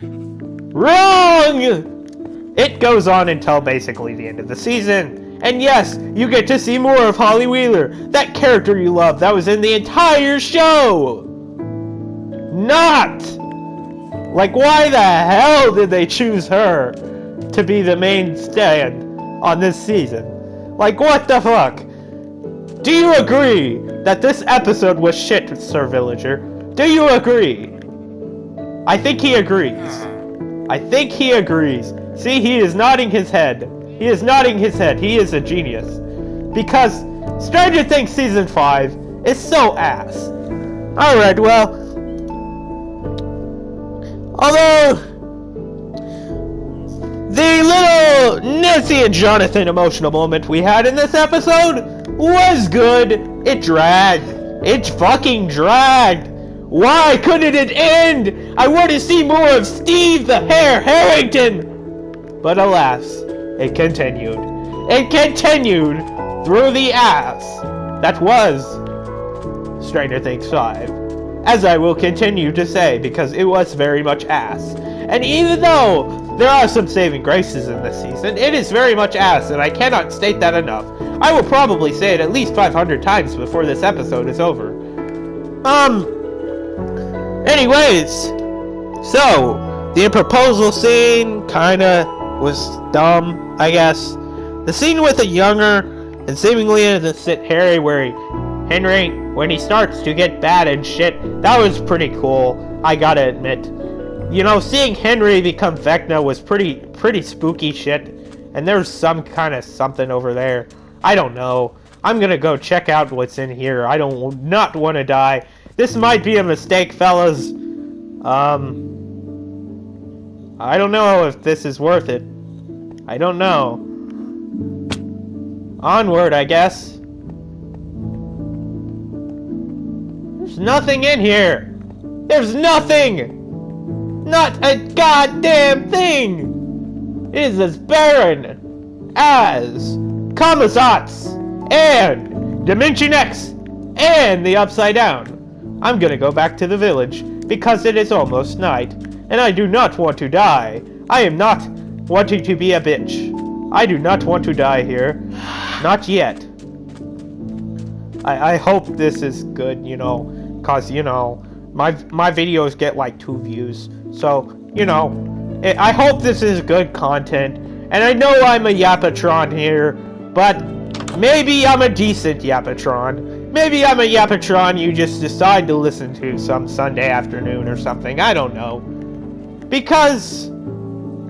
Wrong! It goes on until basically the end of the season. And yes, you get to see more of Holly Wheeler, that character you love that was in the entire show! Not! Like, why the hell did they choose her to be the main stand on this season? Like, what the fuck? Do you agree that this episode was shit, Sir Villager? Do you agree? I think he agrees. I think he agrees. See, he is nodding his head. He is nodding his head. He is a genius. Because Stranger Things Season 5 is so ass. Alright, well, although the little Nancy and Jonathan emotional moment we had in this episode was good. It dragged. It fucking dragged. Why couldn't it end? I want to see more of Steve the Hare Harrington. But alas, it continued. It continued through the ass that was Stranger Things 5. As I will continue to say, because it was very much ass. And even though there are some saving graces in this season, it is very much ass, and I cannot state that enough. I will probably say it at least 500 times before this episode is over. Anyways, so, the proposal scene kinda was dumb, I guess. The scene with a younger and seemingly innocent Henry when he starts to get bad and shit, that was pretty cool, I gotta admit. You know, seeing Henry become Vecna was pretty spooky shit, and there's some kind of something over there. I don't know. I'm gonna go check out what's in here. I don't not want to die. This might be a mistake, fellas. I don't know if this is worth it. I don't know. Onward, I guess. There's nothing in here! There's nothing! Not a goddamn thing! It is as barren as Kamazats and Dimension X and the Upside Down. I'm gonna go back to the village because it is almost night and I do not want to die. I am not wanting to be a bitch. I do not want to die here. Not yet. I hope this is good, you know, cause, you know, my videos get like 2 views. So, you know, I hope this is good content. And I know I'm a Yapatron here, but maybe I'm a decent Yapatron. Maybe I'm a Yapatron you just decide to listen to some Sunday afternoon or something. I don't know. Because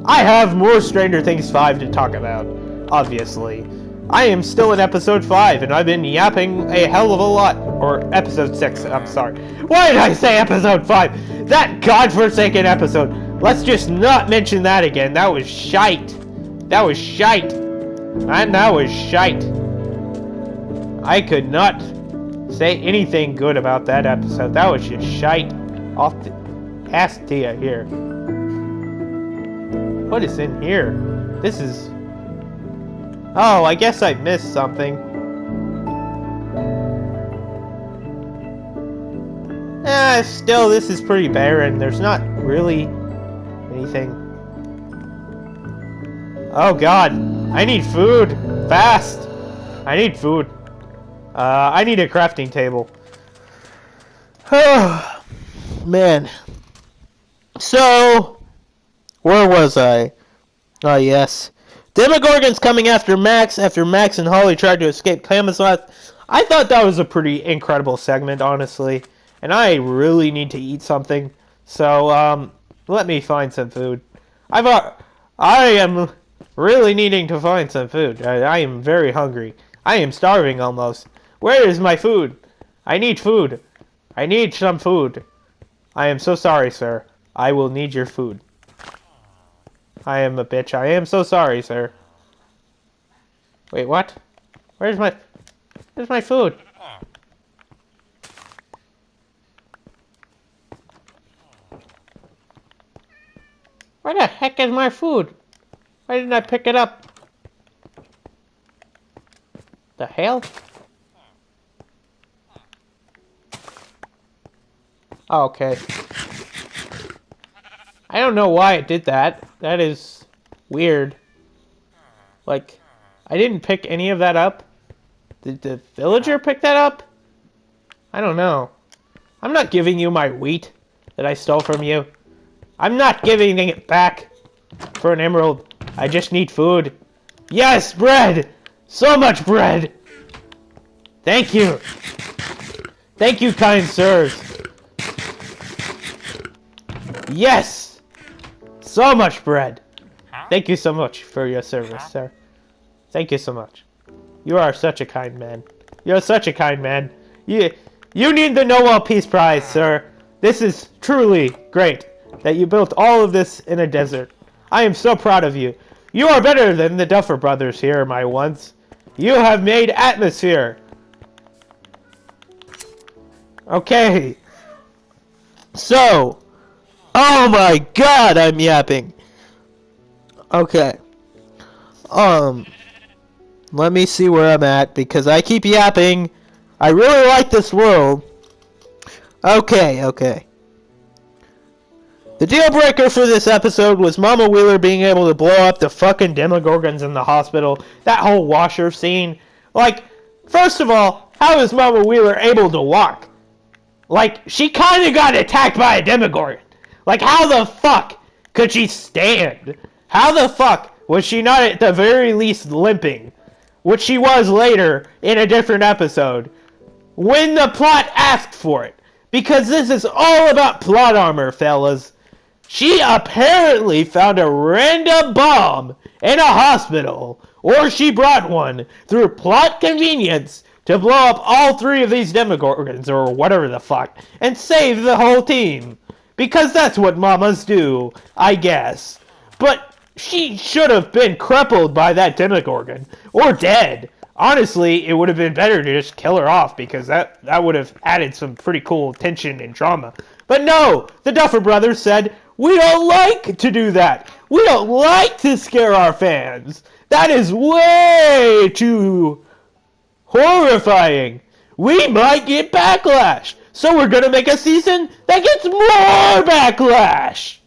I have more Stranger Things 5 to talk about, obviously. I am still in episode 5, and I've been yapping a hell of a lot. Or episode 6, I'm sorry. Why did I say episode 5? That godforsaken episode. Let's just not mention that again. That was shite. That was shite. And that was shite. I could not say anything good about that episode. That was just shite. Off the ass to you here. What is in here? This is... Oh, I guess I missed something. Still, this is pretty barren. There's not really anything. Oh god, I need food. Fast. I need food. I need a crafting table. Oh, man. So, where was I? Oh, yes. Demogorgon's coming after Max and Holly tried to escape Camelot. I thought that was a pretty incredible segment, honestly. And I really need to eat something. So, let me find some food. I am really needing to find some food. I am very hungry. I am starving almost. Where is my food? I need food. I need some food. I am so sorry, sir. I will need your food. I am a bitch. I am so sorry, sir. Wait, what? Where's my food? Where the heck is my food? Why didn't I pick it up? The hell? Oh, okay. I don't know why it did that. That is weird. Like, I didn't pick any of that up. Did the villager pick that up? I don't know. I'm not giving you my wheat that I stole from you. I'm not giving it back for an emerald. I just need food. Yes, bread! So much bread! Thank you! Thank you, kind sirs! Yes! So much bread! Thank you so much for your service, sir. Thank you so much. You are such a kind man. You're such a kind man. You need the Nobel Peace Prize, sir. This is truly great that you built all of this in a desert. I am so proud of you. You are better than the Duffer Brothers here, my ones. You have made atmosphere. Okay. So. Oh my god, I'm yapping. Okay. Let me see where I'm at, because I keep yapping. I really like this world. Okay. The deal breaker for this episode was Mama Wheeler being able to blow up the fucking Demogorgons in the hospital. That whole washer scene. Like, first of all, how is Mama Wheeler able to walk? Like, she kinda got attacked by a Demogorgon. Like, how the fuck could she stand? How the fuck was she not at the very least limping? Which she was later in a different episode. When the plot asked for it. Because this is all about plot armor, fellas. She apparently found a random bomb in a hospital. Or she brought one through plot convenience to blow up all 3 of these Demogorgons or whatever the fuck. And save the whole team. Because that's what mamas do, I guess. But she should have been crippled by that Demogorgon. Or dead. Honestly, it would have been better to just kill her off, because that would have added some pretty cool tension and drama. But no! The Duffer Brothers said, we don't like to do that! We don't like to scare our fans! That is way too horrifying! We might get backlash! So we're gonna make a season that gets more backlash!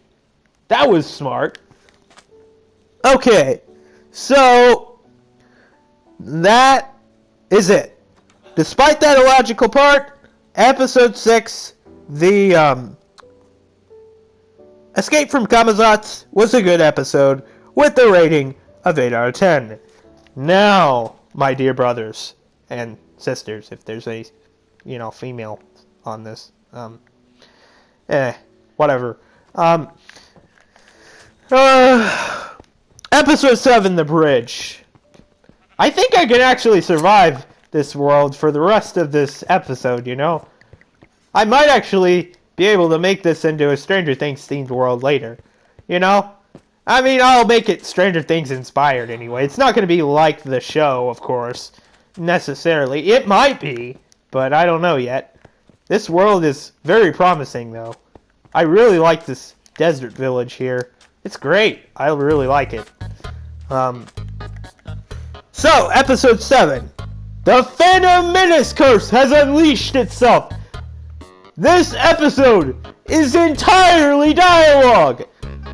That was smart. Okay, so that is it. Despite that illogical part, episode 6, the Escape from Kamazatz, was a good episode with a rating of 8 out of 10. Now, my dear brothers and sisters, if there's a, female on this, whatever. Episode 7, The Bridge. I think I can actually survive this world for the rest of this episode, I might actually be able to make this into a Stranger Things themed world later, I mean, I'll make it Stranger Things inspired anyway. It's not going to be like the show, of course, necessarily. It might be, but I don't know yet. This world is very promising, though. I really like this desert village here. It's great. I really like it. So, episode 7. The Phantom Menace curse has unleashed itself. This episode is entirely dialogue.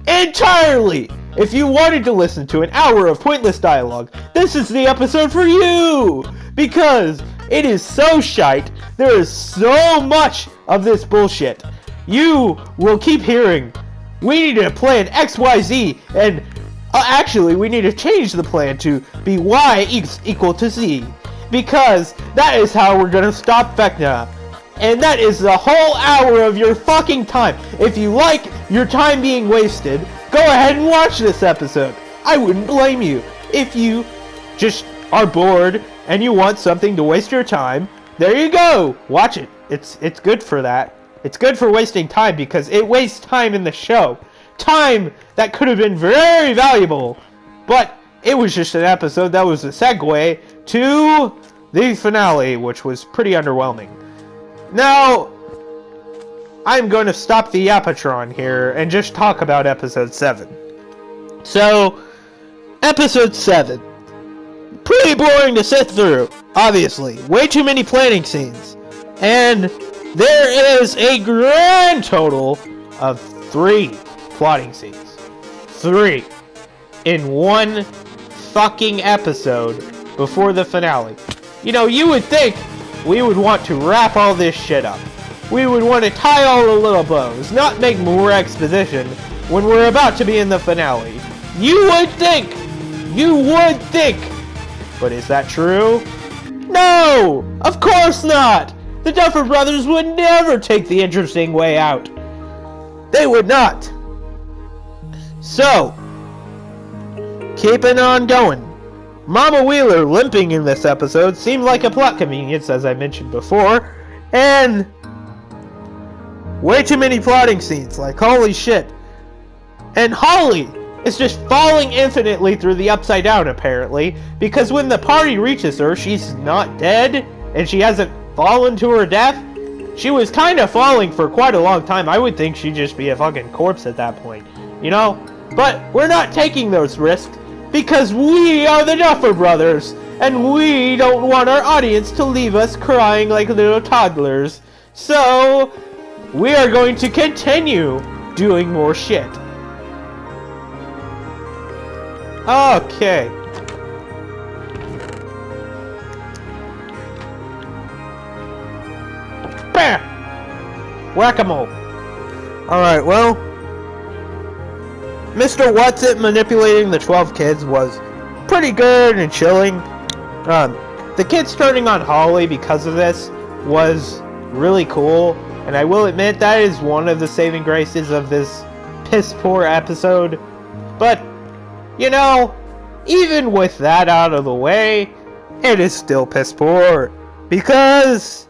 Entirely! If you wanted to listen to an hour of pointless dialogue, this is the episode for you! Because it is so shite, there is so much of this bullshit. You will keep hearing, we need to plan XYZ, and actually we need to change the plan to be Y equal to Z. Because that is how we're gonna stop Vecna. And that is the whole hour of your fucking time. If you like your time being wasted, go ahead and watch this episode. I wouldn't blame you. If you just are bored and you want something to waste your time, there you go. Watch it. It's good for that. It's good for wasting time because it wastes time in the show. Time that could have been very valuable. But it was just an episode that was a segue to the finale, which was pretty underwhelming. Now, I'm going to stop the Yapatron here and just talk about episode 7. So, episode 7. Pretty boring to sit through, obviously. Way too many planning scenes. And there is a grand total of 3 plotting scenes. 3. In one fucking episode before the finale. You would think we would want to wrap all this shit up. We would want to tie all the little bows, not make more exposition when we're about to be in the finale. You would think! You would think! But is that true? No! Of course not! The Duffer Brothers would never take the interesting way out. They would not. So, keeping on going. Mama Wheeler limping in this episode seemed like a plot convenience, as I mentioned before, and way too many plotting scenes, like holy shit. And Holly is just falling infinitely through the upside down, apparently, because when the party reaches her, she's not dead, and she hasn't fallen to her death. She was kind of falling for quite a long time. I would think she'd just be a fucking corpse at that point, But we're not taking those risks. Because we are the Duffer Brothers, and we don't want our audience to leave us crying like little toddlers. So, we are going to continue doing more shit. Okay. Bam! Whack-a-mole. Alright, well, Mr. What's-It manipulating the 12 kids was pretty good and chilling. The kids turning on Holly because of this was really cool, and I will admit that is one of the saving graces of this piss-poor episode. But, even with that out of the way, it is still piss-poor, because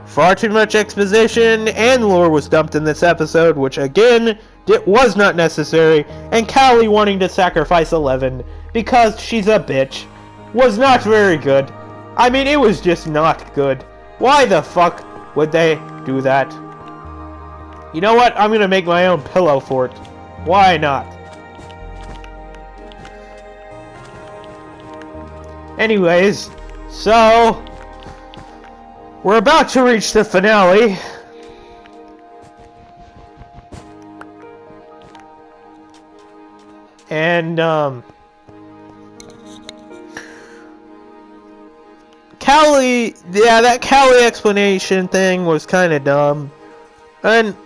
far too much exposition and lore was dumped in this episode, which again, it was not necessary, and Callie wanting to sacrifice 11 because she's a bitch was not very good. I mean, it was just not good. Why the fuck would they do that? You know what? I'm gonna make my own pillow fort. Why not? Anyways, so we're about to reach the finale. And Callie, yeah, that Callie explanation thing was kind of dumb. And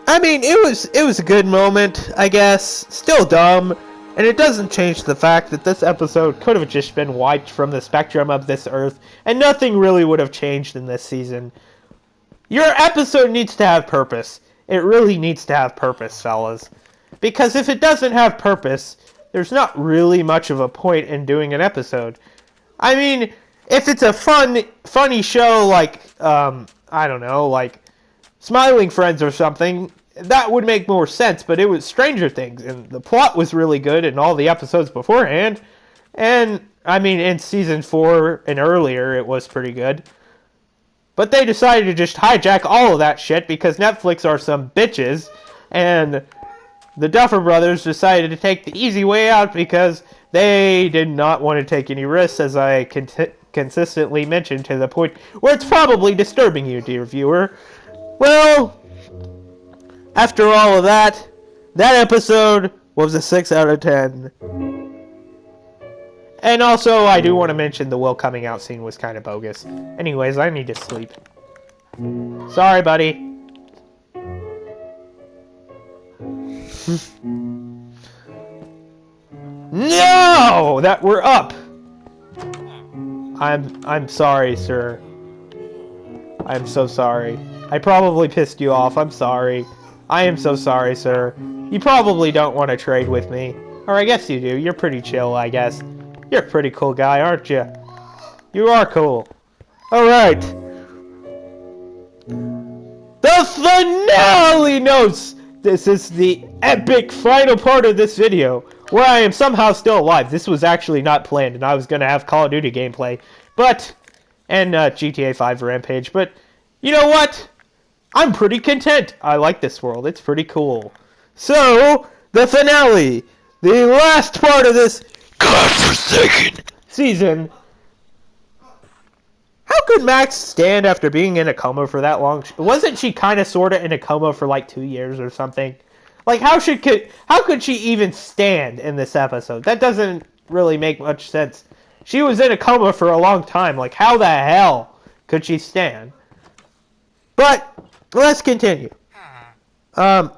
I mean, it was a good moment, I guess. Still dumb. And it doesn't change the fact that this episode could have just been wiped from the spectrum of this earth, and nothing really would have changed in this season. Your episode needs to have purpose. It really needs to have purpose, fellas. Because if it doesn't have purpose, there's not really much of a point in doing an episode. I mean, if it's a funny show like, I don't know, like Smiling Friends or something, that would make more sense, but it was Stranger Things, and the plot was really good in all the episodes beforehand, and, I mean, in Season 4 and earlier, it was pretty good. But they decided to just hijack all of that shit because Netflix are some bitches, and the Duffer Brothers decided to take the easy way out because they did not want to take any risks, as I consistently mentioned, to the point where it's probably disturbing you, dear viewer. Well, after all of that, that episode was a 6 out of 10. And also, I do want to mention the Will coming out scene was kind of bogus. Anyways, I need to sleep. Sorry, buddy. No! That we're up! I'm sorry, sir. I'm so sorry. I probably pissed you off. I'm sorry. I am so sorry, sir. You probably don't want to trade with me. Or I guess you do. You're pretty chill, I guess. You're a pretty cool guy, aren't you? You are cool. Alright. The finale notes! This is the epic final part of this video, where I am somehow still alive. This was actually not planned, and I was going to have Call of Duty gameplay. And GTA 5 Rampage. But, you know what? I'm pretty content. I like this world. It's pretty cool. So, the finale. The last part of this godforsaken season. How could Max stand after being in a coma for that long? Wasn't she kind of sort of in a coma for like 2 years or something? Like, how could she even stand in this episode? That doesn't really make much sense. She was in a coma for a long time. Like, how the hell could she stand? But let's continue. How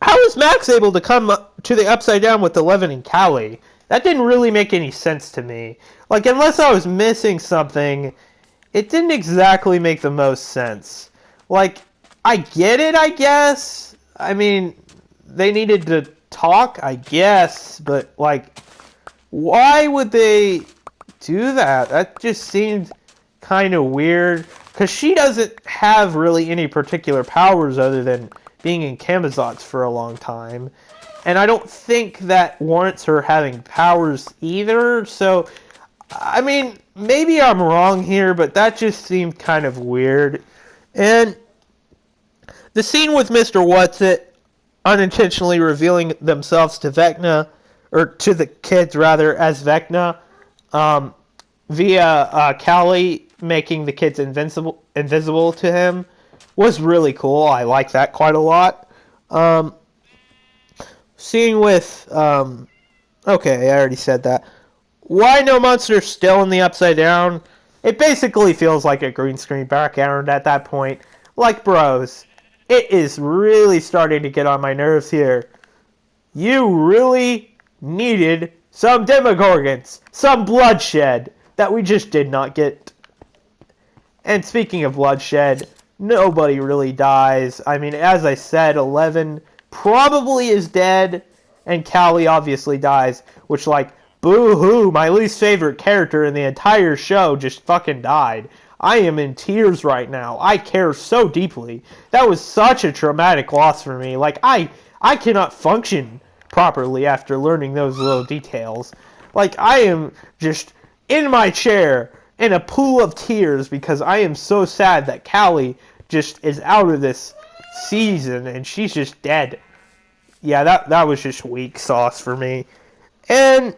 was Max able to come to the Upside Down with Eleven and Callie? That didn't really make any sense to me. Like, unless I was missing something, it didn't exactly make the most sense. Like, I get it, I guess. I mean, they needed to talk, I guess. But, like, why would they do that? That just seemed kind of weird. Because she doesn't have really any particular powers other than being in Camazotz for a long time. And I don't think that warrants her having powers either. So, I mean, maybe I'm wrong here, but that just seemed kind of weird. And the scene with Mr. Whatsit unintentionally revealing themselves to Vecna, or to the kids rather, as Vecna, via Callie making the kids invisible to him, was really cool. I like that quite a lot. Seeing with, okay, I already said that. Why no monster still in the Upside Down? It basically feels like a green screen background at that point. Like, bros, it is really starting to get on my nerves here. You really needed some Demogorgons, some bloodshed that we just did not get. And speaking of bloodshed, nobody really dies. I mean, as I said, 11 probably is dead, and Callie obviously dies, which, like, boo-hoo, my least favorite character in the entire show just fucking died. I am in tears right now. I care so deeply. That was such a traumatic loss for me. Like, I cannot function properly after learning those little details. Like, I am just in my chair in a pool of tears because I am so sad that Callie just is out of this season and she's just dead. Yeah, that was just weak sauce for me. And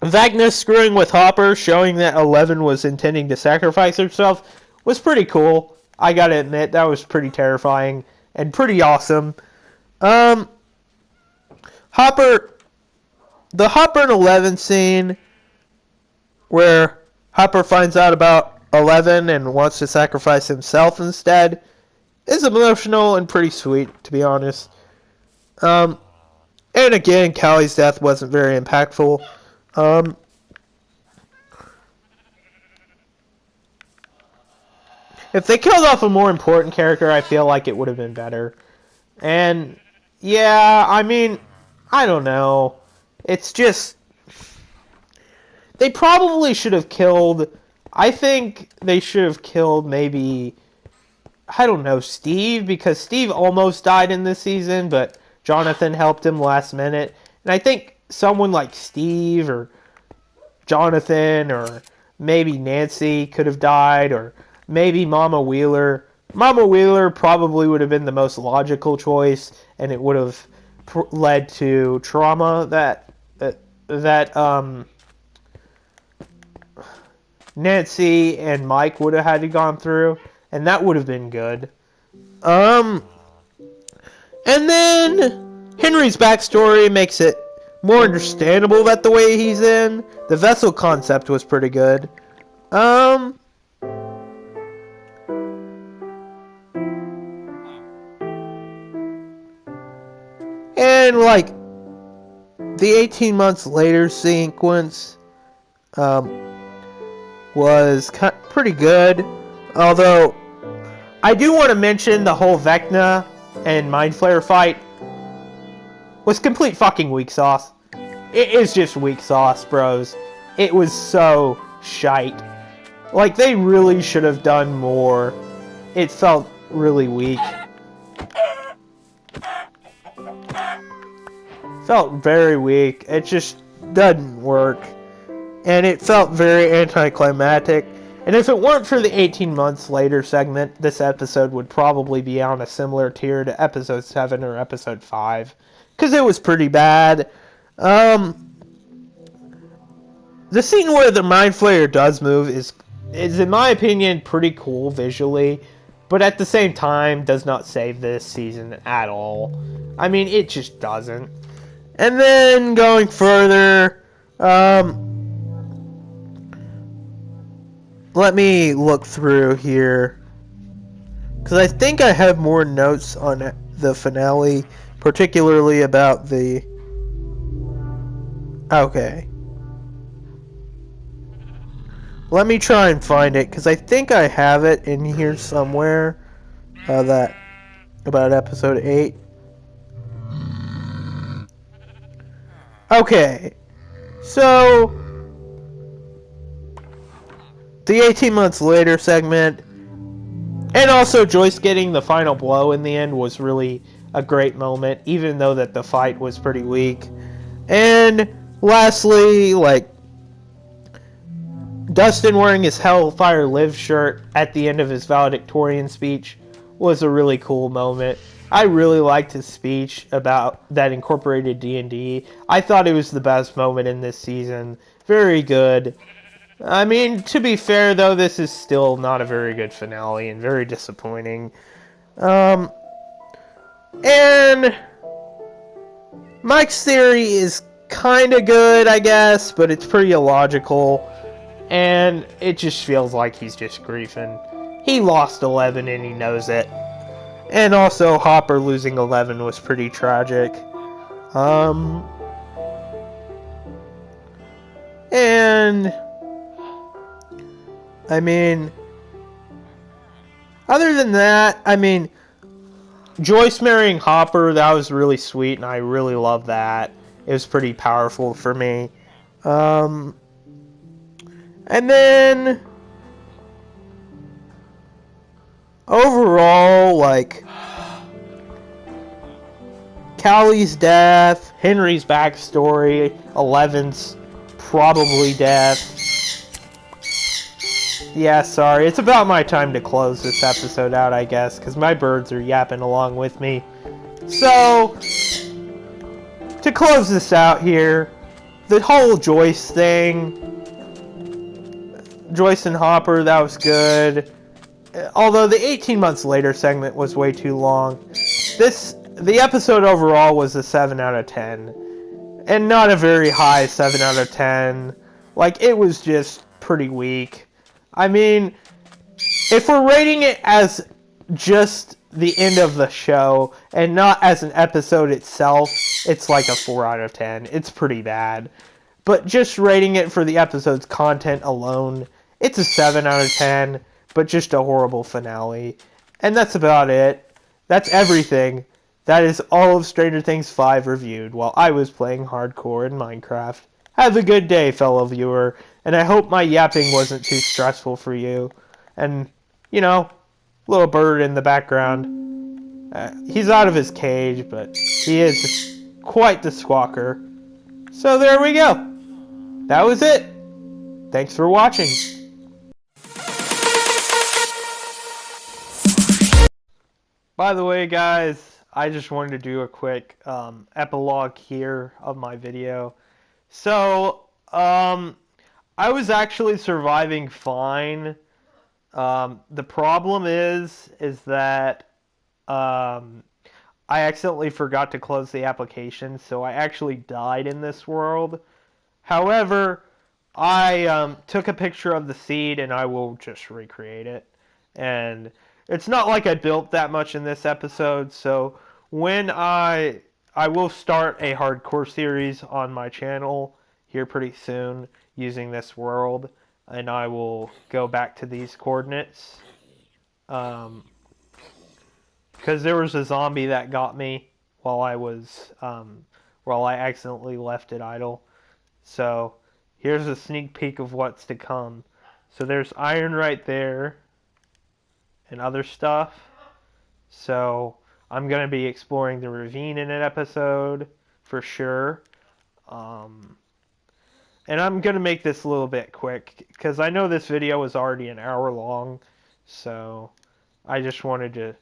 Vecna screwing with Hopper, showing that 11 was intending to sacrifice herself, was pretty cool. I gotta admit, that was pretty terrifying and pretty awesome. The Hopper and 11 scene where Hopper finds out about 11 and wants to sacrifice himself instead is emotional and pretty sweet, to be honest. And again, Callie's death wasn't very impactful. If they killed off a more important character, I feel like it would have been better. And, yeah, I mean, I don't know. It's just... They probably should have killed... I think they should have killed maybe... I don't know, Steve, because Steve almost died in this season, but Jonathan helped him last minute. And I think someone like Steve or Jonathan or maybe Nancy could have died, or maybe Mama Wheeler. Mama Wheeler probably would have been the most logical choice, and it would have led to trauma that Nancy and Mike would have had to gone through, and that would have been good. And then Henry's backstory makes it more understandable that the way he's in. The vessel concept was pretty good. And like the 18 months later sequence was pretty good. Although I do want to mention the whole Vecna and Mind Flayer fight was complete fucking weak sauce. It is just weak sauce, bros. It was so shite. Like, they really should have done more. It felt really weak. Felt very weak. It just doesn't work. And it felt very anticlimactic. And if it weren't for the 18 months later segment, this episode would probably be on a similar tier to episode 7 or episode 5. Because it was pretty bad. The scene where the Mind Flayer does move is in my opinion pretty cool visually, but at the same time does not save this season at all. I mean, it just doesn't. And then going further, let me look through here, because I think I have more notes on the finale, particularly about the... Okay. Let me try and find it, because I think I have it in here somewhere, that about episode 8. Okay. So, the 18 months later segment, and also Joyce getting the final blow in the end was really a great moment, even though that the fight was pretty weak. And lastly, like, Dustin wearing his Hellfire Live shirt at the end of his valedictorian speech was a really cool moment. I really liked his speech about that incorporated D&D. I thought it was the best moment in this season. Very good. I mean, to be fair, though, this is still not a very good finale and very disappointing. And Mike's theory is kind of good, I guess, but it's pretty illogical. And it just feels like he's just griefing. He lost 11 and he knows it. And also, Hopper losing 11 was pretty tragic. And I mean, other than that, I mean, Joyce marrying Hopper, that was really sweet, and I really love that. It was pretty powerful for me. And then, overall, like, Callie's death, Henry's backstory, 11's probably death, Yeah, sorry. It's about my time to close this episode out, I guess, because my birds are yapping along with me. So, to close this out here, the whole Joyce thing, Joyce and Hopper, that was good. Although the 18 months later segment was way too long. The episode overall was a 7 out of 10. And not a very high 7 out of 10. Like, it was just pretty weak. I mean, if we're rating it as just the end of the show and not as an episode itself, it's like a 4 out of 10. It's pretty bad. But just rating it for the episode's content alone, it's a 7 out of 10, but just a horrible finale. And that's about it. That's everything. That is all of Stranger Things 5 reviewed while I was playing hardcore in Minecraft. Have a good day, fellow viewer, and I hope my yapping wasn't too stressful for you. And, you know, little bird in the background. He's out of his cage, but he is quite the squawker. So there we go. That was it. Thanks for watching. By the way, guys, I just wanted to do a quick epilogue here of my video. So, I was actually surviving fine. The problem is that I accidentally forgot to close the application, so I actually died in this world. However, I took a picture of the seed and I will just recreate it. And it's not like I built that much in this episode, so when I will start a hardcore series on my channel here pretty soon using this world, and I will go back to these coordinates. Because there was a zombie that got me while I accidentally left it idle. So here's a sneak peek of what's to come. So there's iron right there and other stuff. So I'm going to be exploring the ravine in an episode for sure. And I'm going to make this a little bit quick because I know this video was already an hour long. So I just wanted to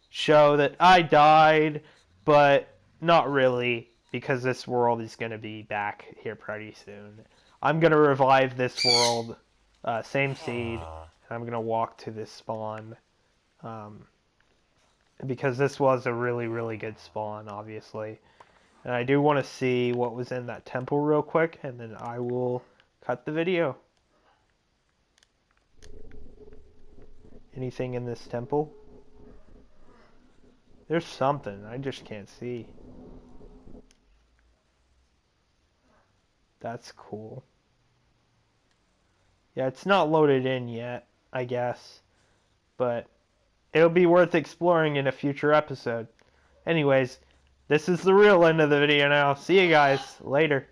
show that I died, but not really, because this world is going to be back here pretty soon. I'm going to revive this world, same seed, and I'm going to walk to this spawn, because this was a really, really good spawn, obviously. And I do want to see what was in that temple real quick, and then I will cut the video. Anything in this temple? There's something, I just can't see. That's cool. Yeah, it's not loaded in yet, I guess. But it'll be worth exploring in a future episode. Anyways, this is the real end of the video now. See you guys later.